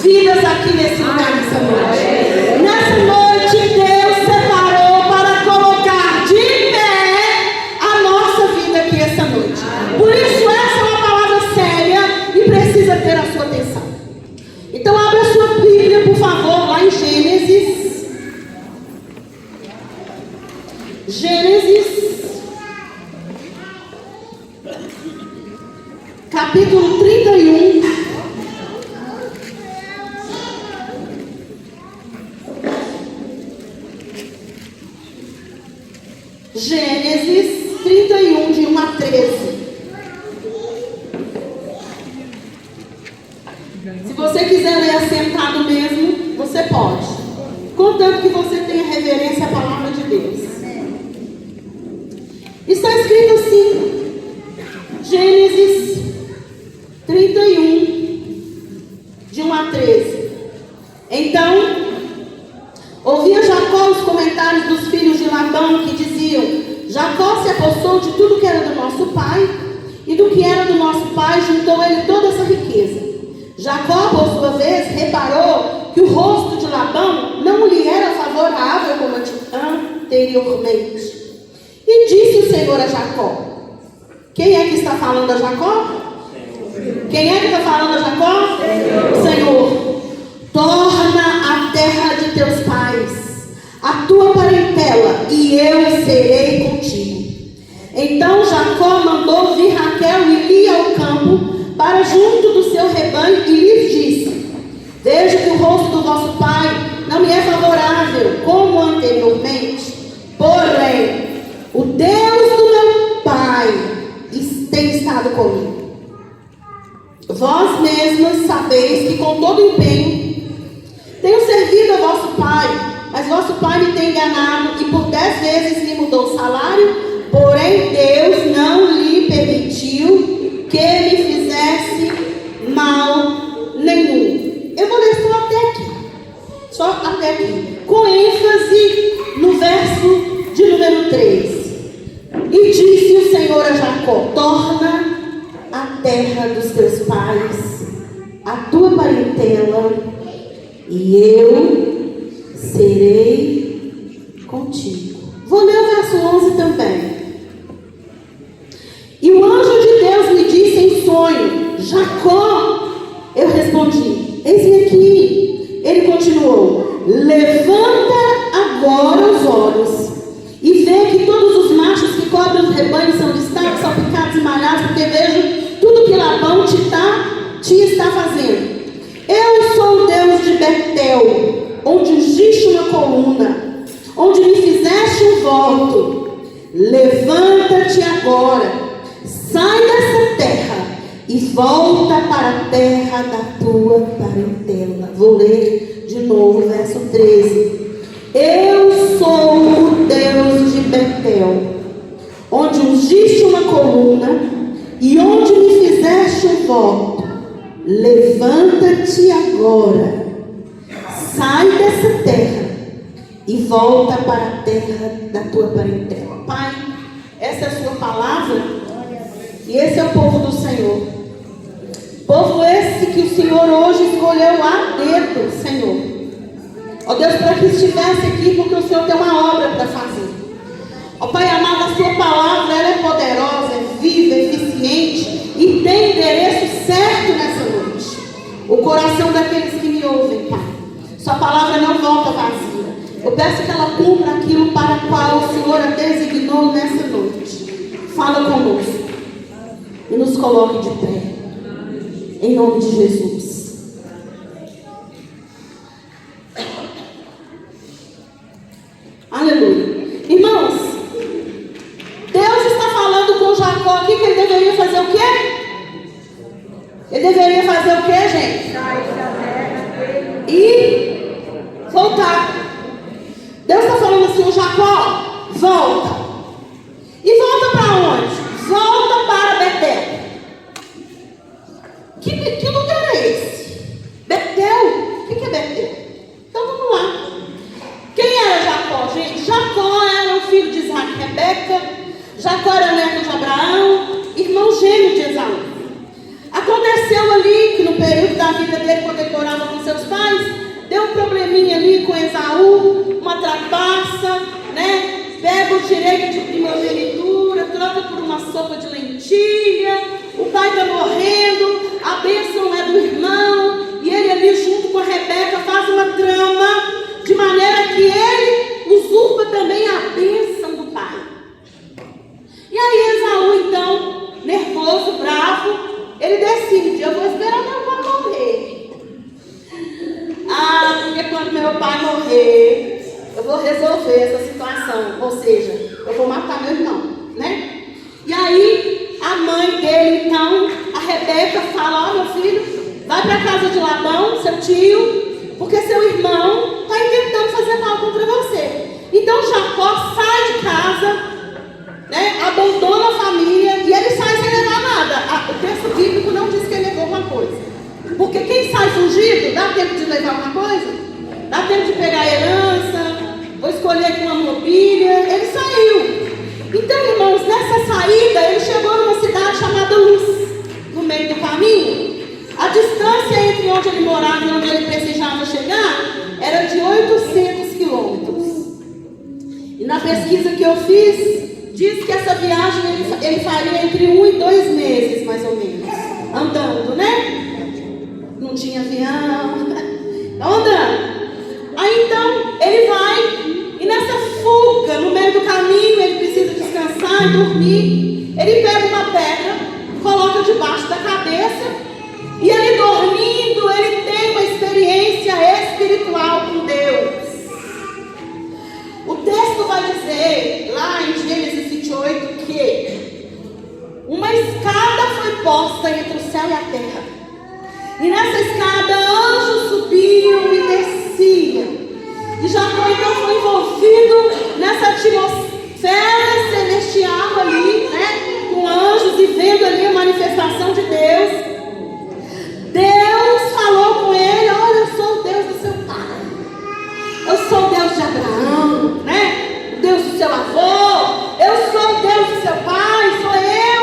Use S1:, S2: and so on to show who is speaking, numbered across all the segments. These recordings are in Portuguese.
S1: vidas aqui nesse lugar nessa noite. Nessa noite, Deus separou para colocar de pé a nossa vida aqui essa noite. Por isso, essa é uma palavra séria e precisa ter a sua atenção. Então, abra a sua Bíblia, por favor, lá em Gênesis. Capítulo 31. Gênesis 31, de 1 a 13. Se você quiser ler assentado mesmo, você pode. Contanto que você tenha reverência à palavra de Deus. Está escrito assim, Gênesis 31, de 1 a 13. Então, ouvia Jacó os comentários dos filhos de Labão, que diziam: Jacó se apossou de tudo que era do nosso pai, e do que era do nosso pai juntou ele toda essa riqueza. Jacó, por sua vez, reparou que o rosto de Labão não lhe era favorável como anteriormente. E disse o Senhor a Jacó. Quem é que está falando a Jacó? Quem é que está falando a Jacó? Senhor. Torna a terra de teus pais, a tua parentela, e eu serei contigo. Então Jacó mandou vir Raquel e Lia ao campo, para junto do seu rebanho, e lhes disse: vejo que o rosto do vosso pai não me é favorável, como anteriormente. Porém, o Deus do meu pai tem estado comigo. Vós mesmos sabeis que com todo empenho tenho servido a vosso pai, mas vosso pai me tem enganado, e por 10 vezes lhe mudou o salário, porém Deus não lhe permitiu que me fizesse mal nenhum. Eu vou ler só até aqui, com ênfase no verso de número 3. E disse o Senhor a Jacó: torna a terra dos teus pais, a tua parentela, e eu serei contigo. Vou ler o verso 11 também. E o anjo de Deus me disse em sonho: Jacó. Eu respondi: eis-me aqui. Ele continuou: levanta agora os olhos e vê que todos os machos que cobrem os rebanhos são listados, salpicados e malhados, porque vejo tudo que Labão te está fazendo. Eu sou o Deus de Betel, onde ungiste uma coluna, onde me fizeste um voto. Levanta-te agora, sai dessa terra e volta para a terra da tua parentela. Vou ler de novo o verso 13. Eu sou o Deus de Betel, onde ungiste uma coluna e onde me fizeste um voto. Levanta-te agora, sai dessa terra e volta para a terra da tua parentela. Pai, essa é a sua palavra e esse é o povo do Senhor. Povo esse que o Senhor hoje escolheu a dedo, Senhor. Ó Deus, para que estivesse aqui, porque o Senhor tem uma obra para fazer. Ó Pai amado, a sua palavra ela é poderosa, é viva, é eficiente e tem endereço certo nessa noite. O coração daqueles que me ouvem, Pai. Sua palavra não volta vazia. Eu peço que ela cumpra aquilo para o qual o Senhor a designou nessa noite. Fala conosco e nos coloque de pé. Em nome de Jesus. Aleluia. Irmãos, Deus está falando com Jacó aqui que ele deveria fazer o quê? Ele deveria fazer o quê, gente? E voltar. Deus está falando assim: Jacó, volta. E volta para onde? Volta para Betel. Que lugar é esse? Betel? O que é Betel? Então vamos lá. Quem era Jacó, gente? Jacó era o filho de Isaac e Rebeca. Jacó era neto de Abraão, irmão gêmeo de Esaú. Aconteceu ali que no período da vida dele, quando ele morava com seus ou seja, eu vou matar meu irmão, né? E aí, a mãe dele, então, a Rebeca, fala: ó, meu filho, vai para a casa de Labão, seu tio, porque seu irmão está tentando fazer mal contra você. Então, Jacó sai de casa, né, abandona a família, e ele sai sem levar nada. O texto bíblico não diz que ele levou uma coisa, porque quem sai fugido, dá tempo de levar uma coisa? Dá tempo de pegar a herança, vou escolher aqui uma mobília. Ele saiu. Então, irmãos, nessa saída, ele chegou numa cidade chamada Luz, no meio do caminho. A distância entre onde ele morava e onde ele precisava chegar era de 800 quilômetros. E na pesquisa que eu fiz, diz que essa viagem ele faria entre 1 e 2 meses, mais ou menos, andando, né? Não tinha avião, andando. Aí então, ele vai, e nessa fuga, no meio do caminho, ele precisa descansar e dormir. Ele pega uma pedra, coloca debaixo da cabeça, e ele dormindo, ele tem uma experiência espiritual com Deus. O texto vai dizer, lá em Gênesis 28, que uma escada foi posta entre o céu e a terra. E nessa escada, anjos subiam e desciam. E Jacó então foi envolvido nessa atmosfera celestial ali, né? Com anjos e vendo ali a manifestação de Deus. Deus falou com ele: olha, eu sou o Deus do seu pai. Eu sou o Deus de Abraão, né? O Deus do seu avô. Eu sou o Deus do seu pai, sou eu.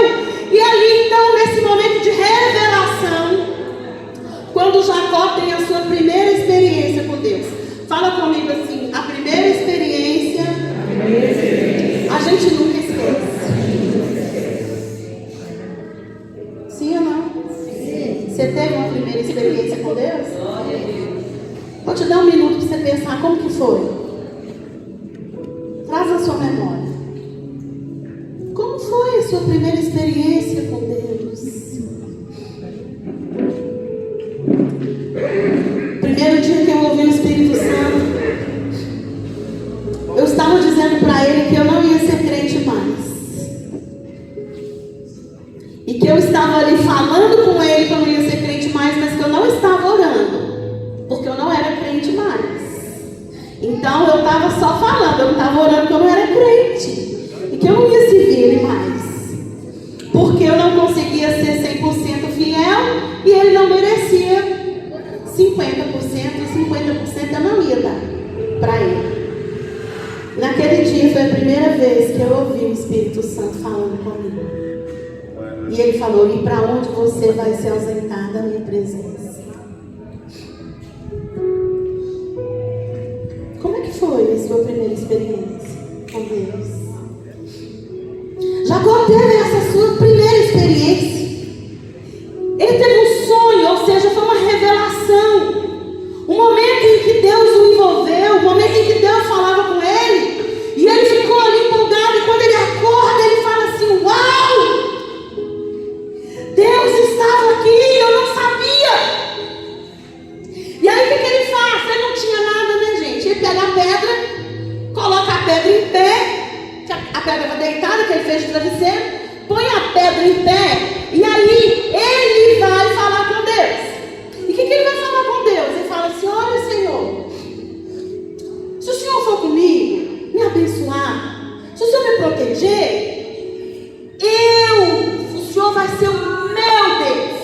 S1: E ali então, nesse momento de revelação, quando Jacó tem a sua primeira experiência com Deus. Fala comigo assim: a primeira experiência, a gente nunca esquece. Sim ou não? Você teve uma primeira experiência com Deus? Vou te dar um minuto para você pensar como que foi. Traz a sua memória. Como foi a sua primeira experiência com Deus? Primeiro dia que eu ouvi o Espírito Santo, eu estava dizendo para ele que eu não ia ser crente mais. E que eu estava ali falando com ele que eu não ia ser crente mais, mas que eu não estava orando, porque eu não era crente mais. Então eu estava só falando, eu não estava orando porque eu não era crente. E que eu não ia servir ele mais, porque eu não conseguia ser 100% fiel e ele não merecia 50%, e 50% eu não ia dar para ele. Naquele dia foi a primeira vez que eu ouvi o Espírito Santo falando comigo. E ele falou: e para onde você vai se ausentar da minha presença? Como é que foi a sua primeira experiência com Deus? Jacó teve essa sua primeira experiência. Ele teve um sonho, ou seja, foi uma revelação. Um momento em que Deus o envolveu, um momento em que Deus falava com ele, e ele ficou ali empolgado, e quando ele acorda, ele fala assim: uau! Deus estava aqui, eu não sabia. E aí o que ele faz? Ele não tinha nada, né, gente? Ele pega a pedra, coloca a pedra em pé, a pedra estava deitada, que ele fez de travesseiro, põe a pedra em pé, e aí ele vai falar com Deus. E o que ele vai falar com Deus? Ele fala assim: olha, Senhor, se o Senhor for comigo, me abençoar, se o Senhor me proteger, o Senhor vai ser o meu Deus.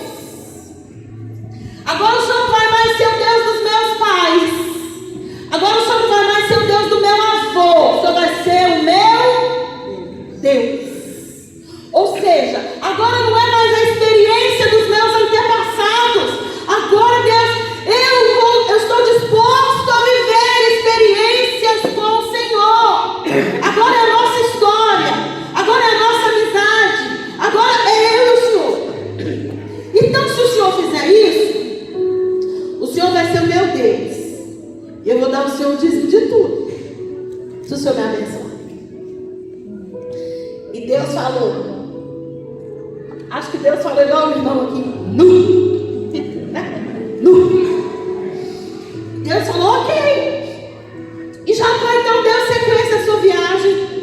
S1: Agora o Senhor não vai mais ser o Deus dos meus pais. Agora o Senhor não vai mais ser o Deus do meu avô. O Senhor vai ser o meu Deus. Ou seja, agora não é mais a experiência dos meus antepassados. Agora, Deus, eu estou disposto a viver experiências com o Senhor. Agora é a nossa história. Agora é a nossa amizade. Agora é eu e o Senhor. Então, se o Senhor fizer isso, o Senhor vai ser o meu Deus. E eu vou dar ao Senhor o dízimo de tudo, se o Senhor me abençoar. E Deus falou. Acho que Deus falou igual o irmão aqui. Nu. Nu. Deus falou: ok. E Jacó então deu sequência à sua viagem.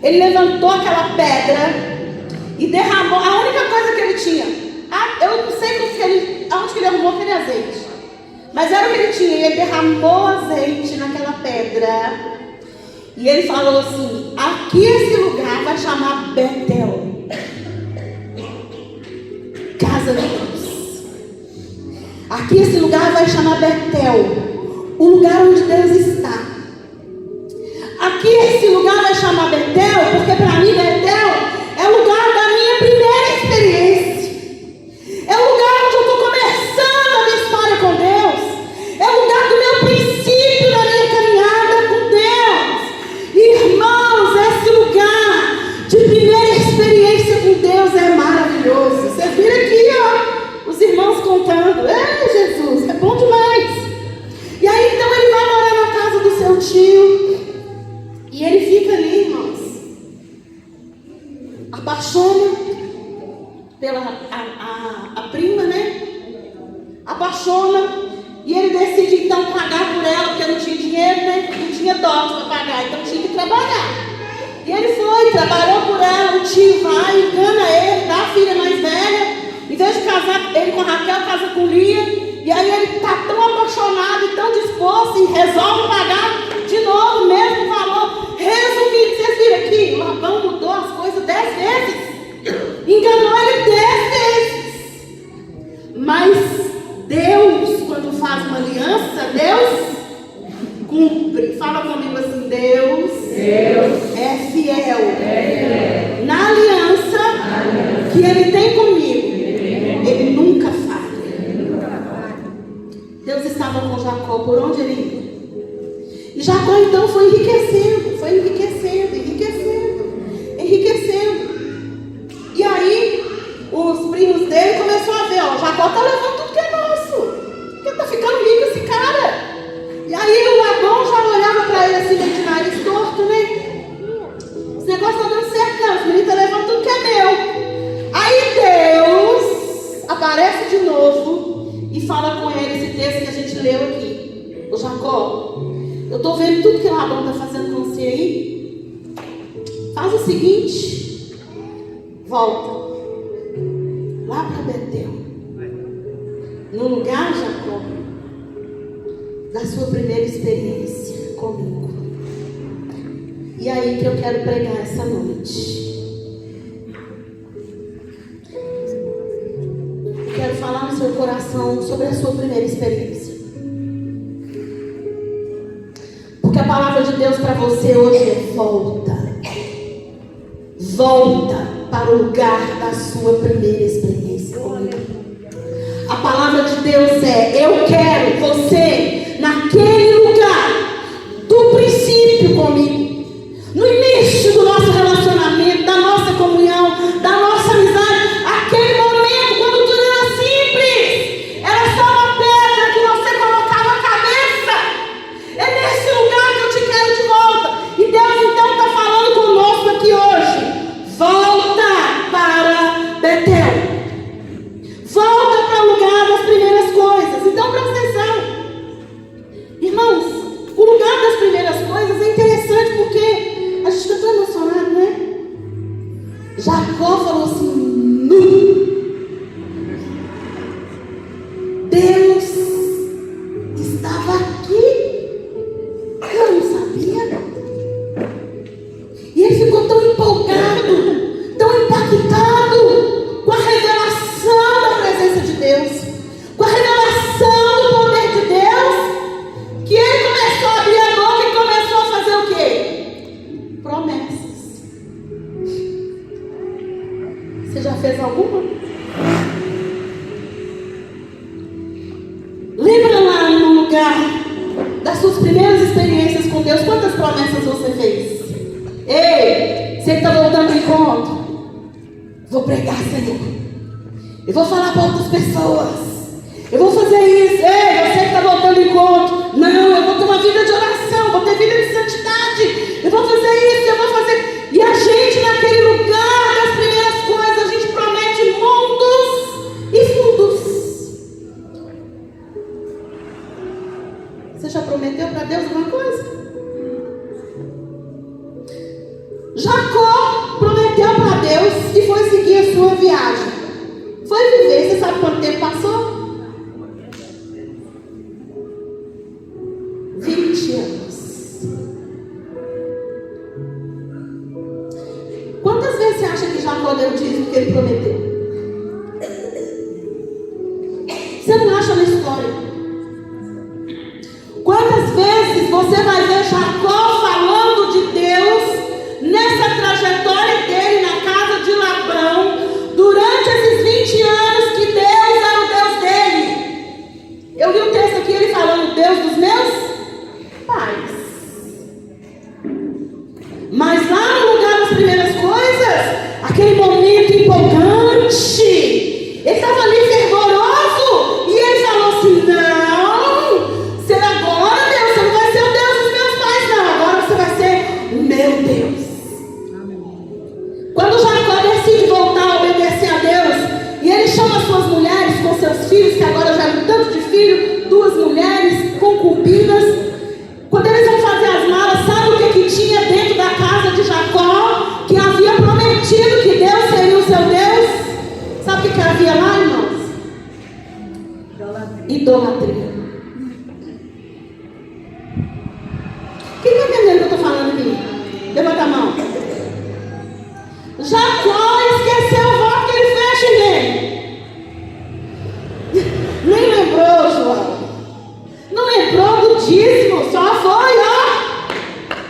S1: Ele levantou aquela pedra e derramou. A única coisa que ele tinha, eu não sei aonde que ele arrumou aquele azeite, mas era o que ele tinha. Ele derramou azeite naquela pedra e ele falou assim: aqui esse lugar vai chamar Betel, casa de Deus. Aqui esse lugar vai chamar Betel, o lugar onde Deus está. Aqui esse lugar vai chamar Betel, porque para mim Betel é o lugar da minha primeira experiência. É o lugar onde eu estou começando a minha história com Deus. É o lugar do meu princípio da minha caminhada com Deus. Irmãos, esse lugar de primeira experiência com Deus é maravilhoso. Vocês viram aqui, ó, os irmãos contando. Jesus, é bom demais. E aí então ele vai morar na casa do seu tio. E ele fica ali, irmãos, apaixona pela a prima, né? Apaixona. E ele decide então pagar por ela, porque não tinha dinheiro, né? Não tinha dote para pagar, então tinha que trabalhar. E ele foi, trabalhou por ela. O tio vai, engana ele, dá a filha mais velha. Em vez de casar ele com Raquel, casa com Lia. E aí ele está tão apaixonado e tão disposto e resolve pagar de novo o mesmo valor. Resumindo, vocês viram aqui, Labão mudou as coisas 10 vezes. Enganou ele 10 vezes. Mas Deus, quando faz uma aliança, Deus cumpre. Fala comigo assim: Deus é fiel. Na aliança que Ele tem comigo, Ele nunca falha. Deus estava com Jacó por onde ele ia. E Jacó então foi enriquecendo. E aí os primos dele começaram a ver, ó, Jacó está levando tudo que é nosso. Porque está ficando rico esse cara. E aí o Labão já olhava para ele assim, meio de nariz torto, né? Esse negócio está dando certo, não. Os meninos estão levando tudo que é meu. Aí Deus aparece de novo e fala com ele esse texto que a gente leu aqui. O Jacó, eu estou vendo tudo que o Labão está fazendo com você aí. Faz o seguinte, volta lá para Betel, no lugar, Jacó, da sua primeira experiência comigo. E aí que eu quero pregar essa noite. Eu quero falar no seu coração sobre a sua primeira experiência. Porque a palavra de Deus para você hoje é volta. Volta para o lugar da sua primeira experiência comigo. A palavra de Deus é: eu quero você naquele lugar do princípio comigo, no início do nosso relacionamento, da nossa comunhão, da nossa amizade, aquele momento quando tudo era simples, era só uma pedra que você colocava a cabeça. É nesse lugar que eu te quero de volta. E Deus então está falando conosco aqui hoje: volta para Betel. Volta para o lugar das primeiras coisas. Então presta atenção, irmãos. O lugar das primeiras coisas é interessante porque a gente está tão emocionado, né? Jacó falou assim: Deus estava aqui. Eu não sabia. E ele ficou tão empolgado, tão impactado com a revelação da presença de Deus, com a revelação do poder de Deus, que ele começou a abrir a boca e começou a fazer o quê? Promessas. Você já fez alguma? Lembra lá no lugar das suas primeiras experiências com Deus, quantas promessas você fez? Ei, você que está voltando ao encontro, vou pregar, Senhor. Eu vou falar para outras pessoas. Eu vou fazer isso. Ei, você que está voltando ao encontro, não, eu vou ter uma vida de oração, vou ter vida de santidade. Eu vou fazer isso, eu vou fazer. E a gente naquele lugar das primeiras coisas, a gente promete mundos e fundos. Você já prometeu para Deus alguma coisa? Jacó prometeu para Deus e foi seguir a sua viagem. Foi viver, você sabe quanto tempo passou? 20 anos. Quantas vezes você acha que Jacó deu o dízimo que ele prometeu? Você não acha na história? Quantas vezes você vai ver Jacó falando de Deus nessa trajetória dele na casa de Labão, durante esses 20 anos que Deus era o Deus dele? Eu vi um texto aqui, ele falando, Deus dos meus pais. Mas lá no lugar das primeiras coisas, aquele momento empolgante, ele estava ali fervoroso, e ele falou assim, não, será agora, Deus, você não vai ser o Deus dos meus pais, não, agora você vai ser o meu Deus. Quando Jacó decide voltar a obedecer a Deus, e ele chama suas mulheres com seus filhos, que agora já é um tanto de filho, 2 mulheres, concubinas. Quando eles vão fazer as malas, sabe o que tinha dentro da casa de Jacó? Que havia prometido que Deus seria o seu Deus. Sabe o que havia lá, irmãos? Idolatria. Quem está entendendo o que eu estou falando aqui? Levanta a mão. Jacó esqueceu o voto que ele fez, gente. Nem lembrou, João. Não lembrou do dízimo, só foi, ó.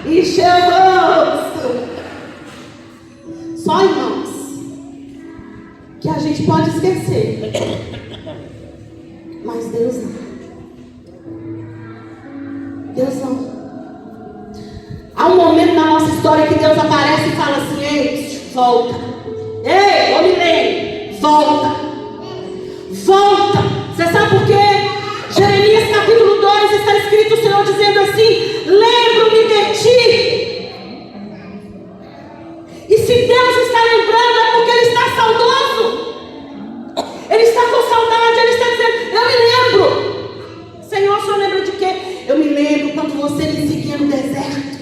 S1: Encheu o bolso. Só, irmãos, que a gente pode esquecer. Mas Deus não. Deus não. Há um momento na nossa história que Deus aparece e fala assim, ei, volta. Ei, homem bem, volta. Volta. Você sabe por quê? Jeremias capítulo 2 está escrito o Senhor dizendo assim, lembro-me de ti. E se Deus está lembrando é porque Ele está saudoso. Ele está com saudade, Ele está dizendo, eu me lembro. Senhor, o Senhor lembra de quê? Eu me lembro quando você me seguia no deserto.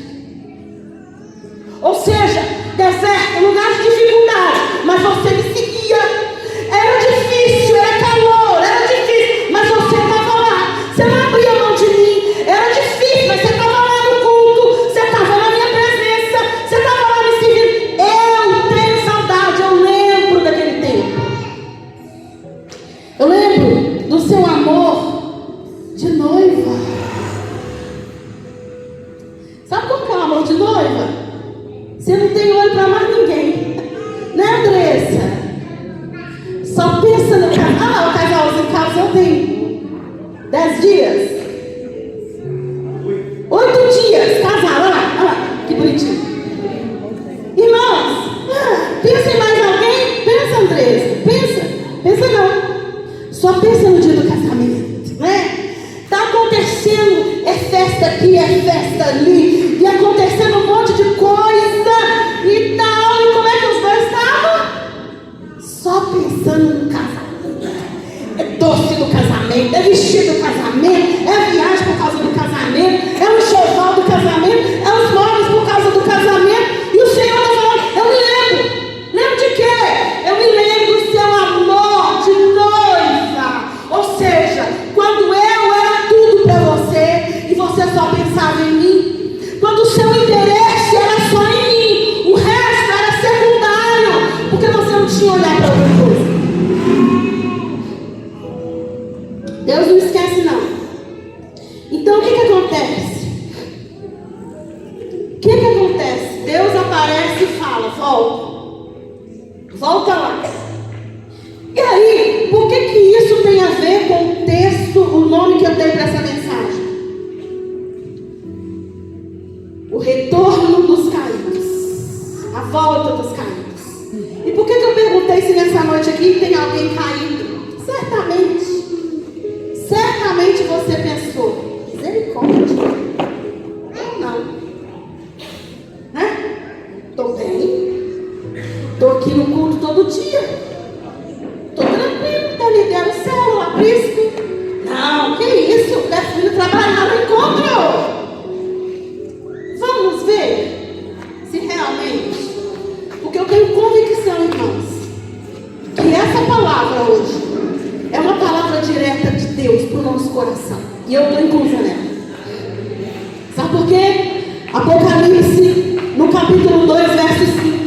S1: Ou seja, deserto, lugar de dificuldade, mas você me seguia. Era difícil, era calor, era difícil, mas você estava lá. Você não abria mão de mim. Era difícil, mas você estava lá no culto, você estava na minha presença, você estava lá me seguindo. Eu tenho saudade, eu lembro daquele tempo. Eu lembro do seu amor de noiva. Sabe como que é o amor de noiva? Você não tem olho para mais ninguém, né, Andressa? Só pensa no casal. Ah, o casalzinho casou tem 10 dias, 8 dias, casaram, olha lá, que bonitinho. Irmãos, pensa em mais alguém? Pensa, Andressa, pensa não. Só pensa no dia do casamento, né? Tá acontecendo, é festa aqui, é festa ali, e acontecendo um monte de coisa e tal. E como é que os dois estavam? Só pensando no casamento. É doce do casamento, é vestido do casamento, é viagem por causa do casamento, é o enxoval do casamento, é os móveis por causa do casamento. E o Senhor está falando, eu me lembro. Lembro de quê? Eu me lembro do seu amor de noiva. Ou seja, quando eu era tudo para você e você só pensava em mim, quando o seu interesse era só em mim, o resto era secundário, porque você não tinha olhar para outra coisa. Deus não esquece não. Então o que acontece? O que acontece? Deus aparece e fala, volta lá. E aí, por que isso tem a ver com o texto, o nome que eu dei para essa mensagem? O retorno dos caídos, a volta dos caídos. E por que eu perguntei se nessa noite aqui tem alguém caído? Certamente você pensou, misericórdia, não, né? Estou bem, estou aqui no culto todo dia, estou tranquilo, está ligando o céu, a príncipe. Não, que isso, deve vir trabalhar no encontro. Vamos ver se realmente coração. E eu estou inclusa nela. Sabe por quê? Apocalipse, no capítulo 2, verso 5.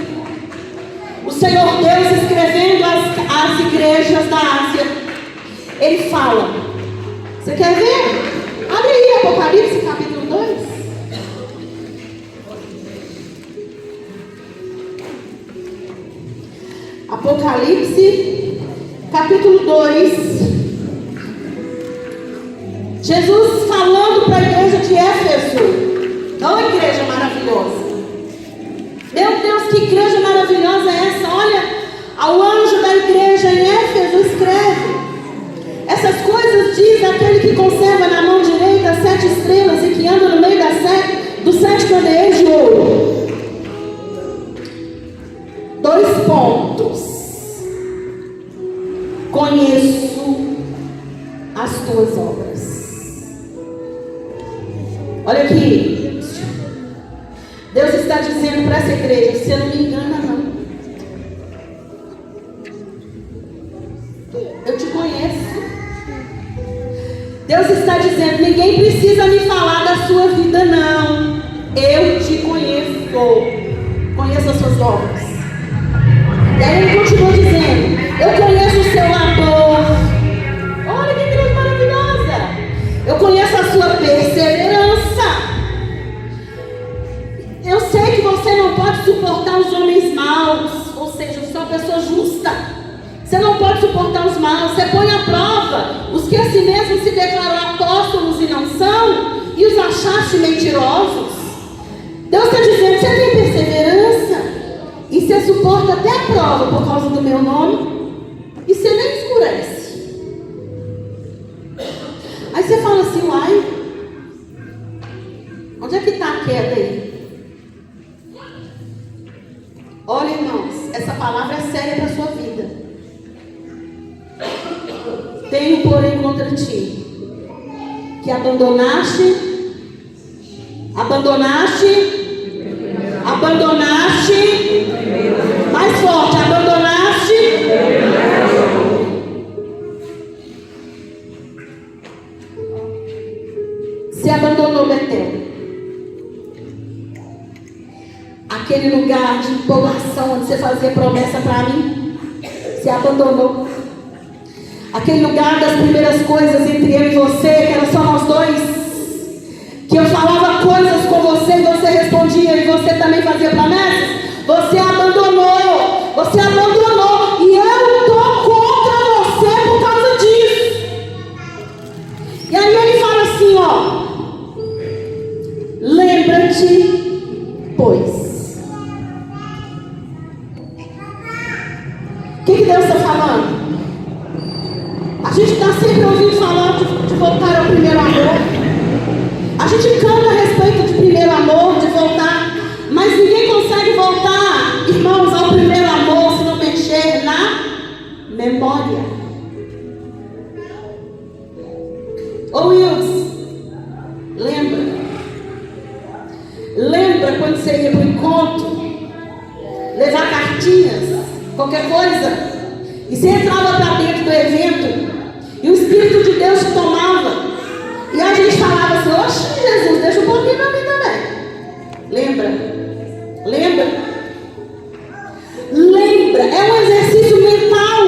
S1: O Senhor Deus, escrevendo às igrejas da Ásia, Ele fala. Você quer ver? Abre aí Apocalipse, capítulo 2. Apocalipse, capítulo 2. Jesus falando para a igreja de Éfeso. Olha a igreja maravilhosa. Meu Deus, que igreja maravilhosa é essa? Olha, ao anjo da igreja em Éfeso escreve: essas coisas diz aquele que conserva na mão direita 7 estrelas e que anda no meio dos 7 candeeiros de ouro. 2 pontos. Conheço as tuas obras. Olha aqui. Deus está dizendo para essa igreja: você não me engana não. Eu te conheço. Deus está dizendo: ninguém precisa me falar da sua vida não. Eu te conheço. Conheço as suas obras. E aí ele continua dizendo: eu conheço o seu labor. Olha que igreja maravilhosa. Eu conheço a sua perseverança. Eu sei que você não pode suportar os homens maus. Ou seja, você é uma pessoa justa. Você não pode suportar os maus. Você põe à prova os que a si mesmos se declaram apóstolos e não são, e os achaste mentirosos. Deus está dizendo: você tem perseverança, e você suporta até a prova por causa do meu nome, e você nem escurece. Aí você fala assim: uai, onde é que está a queda aí? Olha, irmãos, essa palavra é séria para a sua vida. Tenho, porém, contra ti que abandonaste, mais forte, abandonaste. Se abandonou Betel, aquele lugar de empolgação onde você fazia promessa para mim. Se abandonou. Aquele lugar das primeiras coisas entre eu e você, que era só nós dois, que eu falava coisas com você e você respondia e você também fazia promessas. Você abandonou. Você abandonou. E eu estou contra você por causa disso. E aí ele fala assim, ó: lembra-te, pois. O que Deus está falando? A gente está sempre ouvindo falar de voltar ao primeiro amor. A gente canta a respeito de primeiro amor, de voltar. Mas ninguém consegue voltar, irmãos, ao primeiro amor se não mexer na memória. Ô Wilson, lembra quando você ia para o encontro, levar cartinhas, qualquer coisa, e você entrava para dentro do evento e o Espírito de Deus te tomava, e a gente falava assim: oxe, Jesus, deixa um pouquinho para mim também. Lembra? É um exercício mental.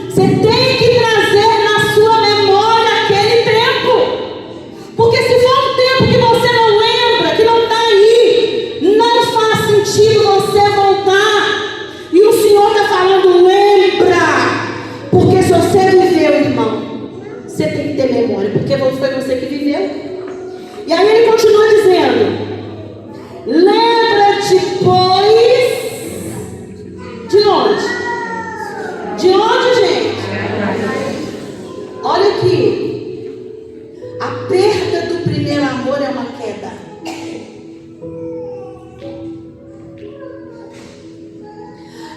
S1: Você tem que trazer na sua memória aquele tempo, porque se for um tempo que você não lembra, que não está aí, não faz sentido você voltar. E o Senhor está falando: lembra, porque se você viveu, irmão, você tem que ter memória, porque foi você que viveu. E aí ele continua dizendo: lembra-te, pois. De onde? De onde, gente? Olha aqui. A perda do primeiro amor é uma queda.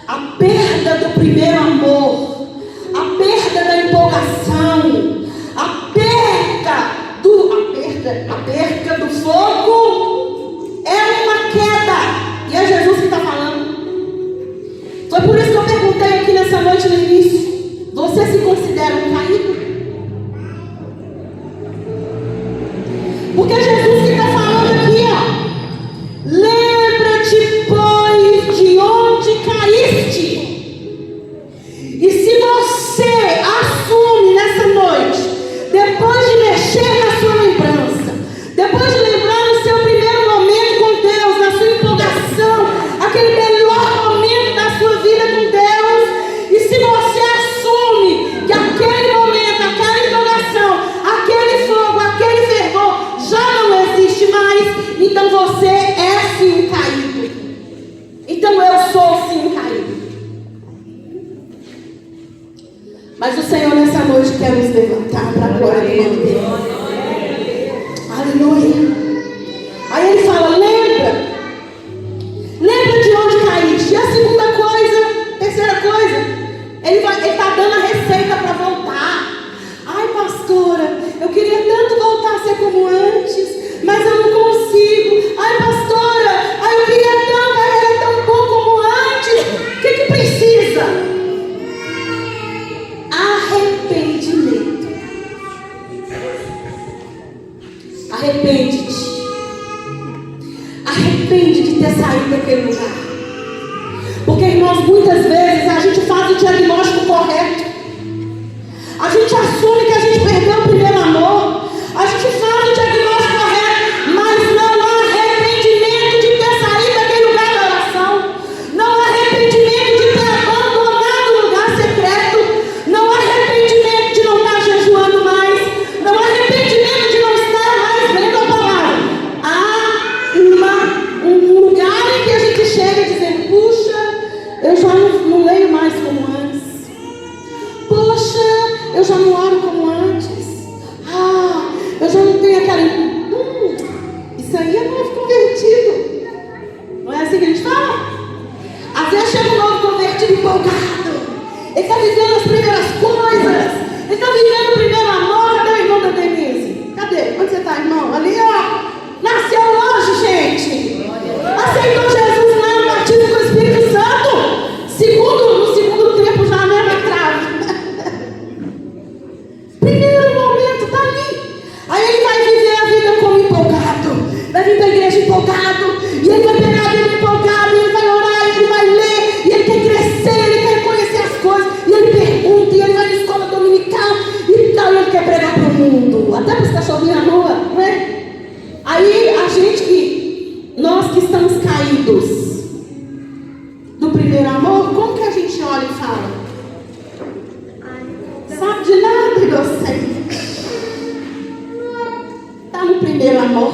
S1: A perda do primeiro amor, a perda da empolgação, a perda do fogo é uma queda. E é Jesus que está falando. Foi por isso que eu perguntei aqui nessa noite no início: você se considera um caído? Senhor nessa noite quer nos levantar para a glória do nome dele. Aleluia. Aí ele fala, lembra de onde caíste. E a segunda coisa, terceira coisa, ele está dando a receita para voltar. Ai, pastora, eu queria tanto voltar a ser como antes, mas eu não consigo. Ai, pastora, eu queria tanto, era tão bom como antes. O que precisa? Arrependimento. Arrepende-te. Arrepende de ter saído daquele lugar. Porque, irmãos, muitas vezes a gente faz o diagnóstico correto. A gente assume que a gente perdeu o primeiro amor. A gente faz o diagnóstico correto, mas não há arrependimento de ter saído daquele lugar da oração. Não há arrependimento de ter abandonado o lugar secreto. Não há arrependimento de não estar jejuando mais. Não há arrependimento de não estar mais lendo a palavra. Há um lugar em que a gente chega dizendo, puxa, eu já não leio mais como antes. Poxa, eu já não oro como antes. Eu já não tenho aquela... isso aí é novo convertido. Não é assim que a gente fala? Às vezes chega um novo convertido empolgado. Ele está vivendo as primeiras coisas. Ele está vivendo o primeiro amor. Cadê o irmão da Denise? Cadê? Onde você está, irmão? Ali, ó. Nasceu hoje, gente. Aceitou Jesus lá no batismo com o Espírito Santo. No segundo tempo já não é na trave. Primeiro momento está ali. Aí ele vai viver a vida como empolgado. Vai vir para a igreja empolgado. E ele vai pegar a Bíblia empolgado. E ele vai orar, e ele vai ler. E ele quer crescer, ele quer conhecer as coisas. E ele pergunta, e ele vai na escola dominical. E tal, e ele quer pregar para o mundo. Até para os cachorrinhos na rua, não é? Aí nós que estamos caídos do primeiro amor, como que a gente olha e fala? Sabe de nada, eu sei. Está no primeiro amor.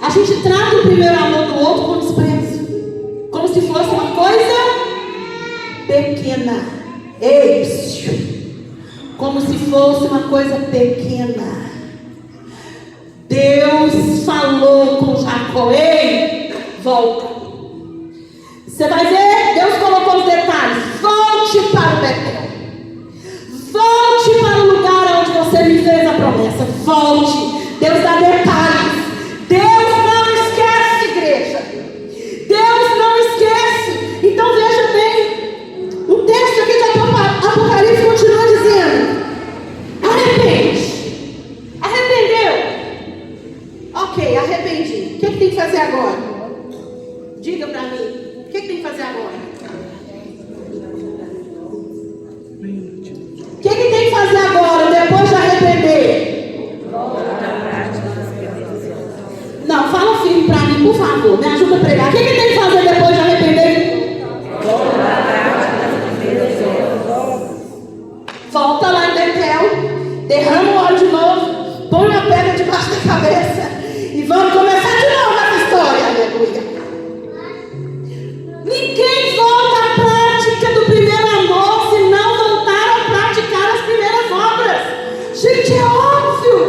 S1: A gente trata o primeiro amor do outro com desprezo, como se fosse uma coisa pequena. Como se fosse uma coisa pequena. Deus falou com Jacó, ei, volta. Você vai ver, Deus colocou os detalhes. Volte para o Betel. Volte para o lugar onde você me fez a promessa. Volte. Deus dá detalhes. Deus não esquece, igreja. Deus não esquece. Então veja bem, o texto aqui de Apocalipse continua dizendo, arrepende. Arrependeu? Ok, arrependi. O que tem que fazer agora? Diga para mim. O que tem que fazer agora? O que tem que fazer agora, depois de arrepender? Não, fala firme para mim, por favor. Me ajuda a pregar. O que tem que fazer depois de arrepender? Volta lá em Betel. Derrama o óleo de novo. Põe uma pedra debaixo da cabeça. E vamos começar de novo essa história. Aleluia. Ninguém volta à prática do primeiro amor se não voltar a praticar as primeiras obras. Gente, é óbvio.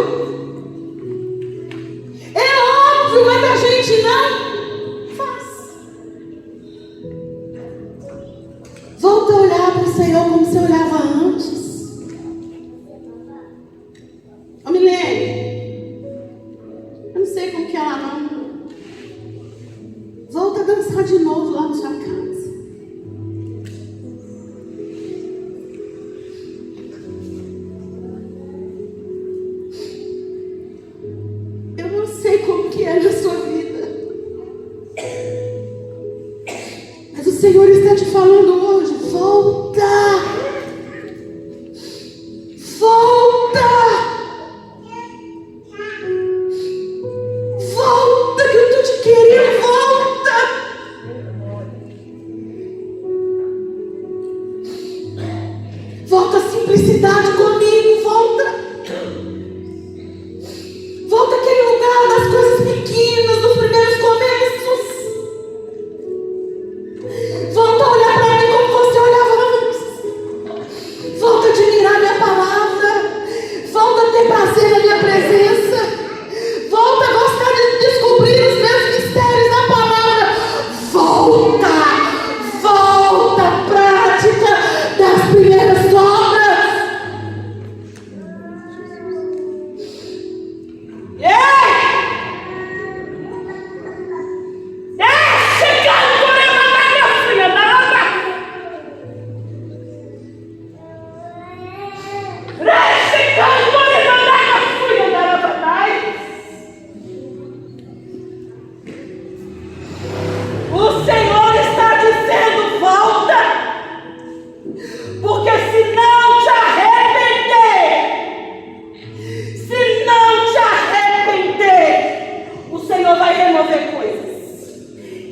S1: É óbvio, mas a gente não faz. Volta a olhar para o Senhor como você olhava antes. Ô Milene, eu não sei como que ela não. Volta a dançar de novo lá na sua casa. Eu não sei como que é na sua vida, mas o Senhor está te falando hoje, volta. Volta. Volta que eu estou te querendo, volta. Volta a simplicidade comigo, volta. Volta àquele lugar das coisas pequenas, dos primeiros começos. Volta a olhar para mim como você olhava antes.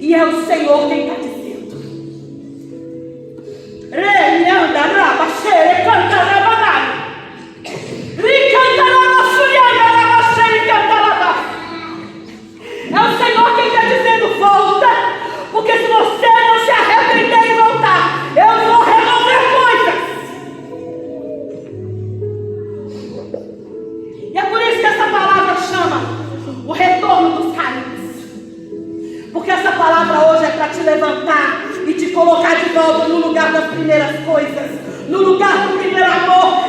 S2: E é o Senhor quem está dizendo. É o Senhor quem está dizendo: volta, porque se você não se arrepender e voltar, eu vou resolver coisas. E é por isso que essa palavra chama o retorno dos caídos. Porque essa palavra hoje é para te levantar e te colocar de volta no lugar das primeiras coisas, no lugar do primeiro amor.